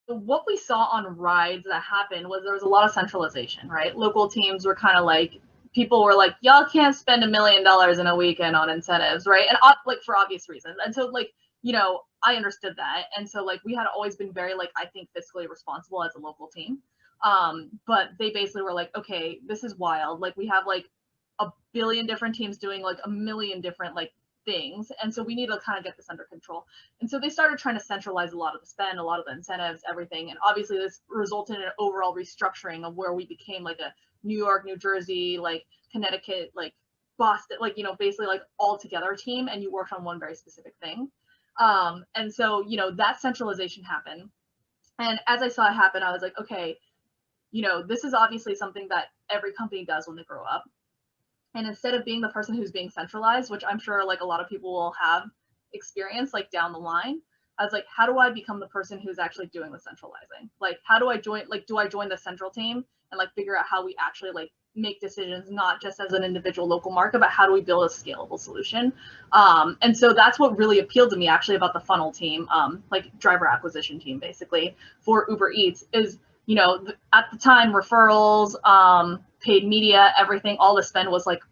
what we saw on rides that happened was there was a lot of centralization, right? Local teams were kind of like, people were like, y'all can't spend $1 million in a weekend on incentives, right? And like for obvious reasons. And so like, I understood that. And so like we had always been very like, I think fiscally responsible as a local team. But they basically were like, okay, this is wild. Like we have like a billion different teams doing like a million different like things. And so we need to kind of get this under control. And so they started trying to centralize a lot of the spend, a lot of the incentives, everything. And obviously this resulted in an overall restructuring of where we became like a New York, New Jersey, like Connecticut, like Boston, like, basically like all together team, and you worked on one very specific thing. And so, that centralization happened. And as I saw it happen, I was like, okay, this is obviously something that every company does when they grow up. And instead of being the person who's being centralized, which I'm sure like a lot of people will have experience like down the line, I was like, how do I become the person who's actually doing the centralizing? Like, how do I join, like, do I join the central team and like figure out how we actually like make decisions, not just as an individual local market, but how do we build a scalable solution? And so that's what really appealed to me actually about the funnel team, like driver acquisition team, basically for UberEats is, at the time, referrals, paid media, everything, all the spend was like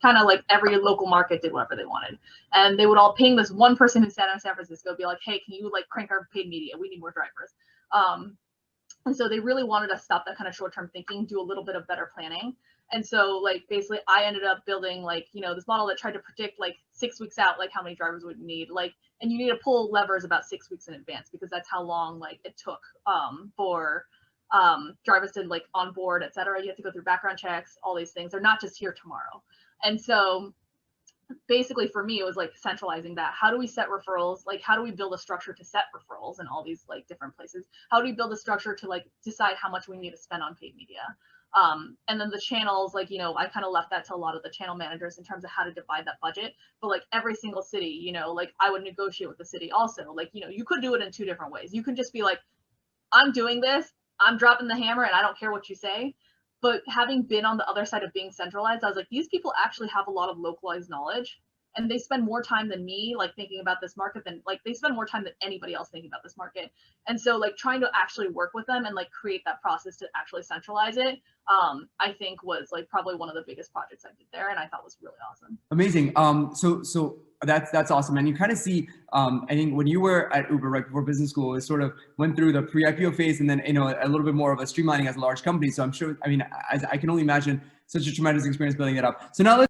kind of like every local market did whatever they wanted. And they would all ping this one person who sat in San Francisco, be like, hey, can you like crank our paid media? We need more drivers. And so they really wanted to stop that kind of short-term thinking, do a little bit of better planning. And so like basically I ended up building like, this model that tried to predict like 6 weeks out, like how many drivers would need, like, and you need to pull levers about 6 weeks in advance because that's how long like it took for drivers to like on board, et cetera. You have to go through background checks, all these things. They're not just here tomorrow. And so basically for me, it was like centralizing that. How do we set referrals? Like, how do we build a structure to set referrals in all these like different places? How do we build a structure to like decide how much we need to spend on paid media? And then the channels, like, I kind of left that to a lot of the channel managers in terms of how to divide that budget. But like every single city, like I would negotiate with the city also. Like, you could do it in 2 different ways. You can just be like, I'm doing this, I'm dropping the hammer and I don't care what you say. But having been on the other side of being centralized, I was like, these people actually have a lot of localized knowledge and they spend more time than me, like thinking about this market than like they spend more time than anybody else thinking about this market. And so like trying to actually work with them and like create that process to actually centralize it, I think was like probably one of the biggest projects I did there. And I thought was really awesome. Amazing. So that's awesome. And you kind of see, I think when you were at Uber right before business school, it sort of went through the pre-IPO phase and then, a little bit more of a streamlining as a large company. So I'm sure, I mean, I can only imagine such a tremendous experience building it up. So now let's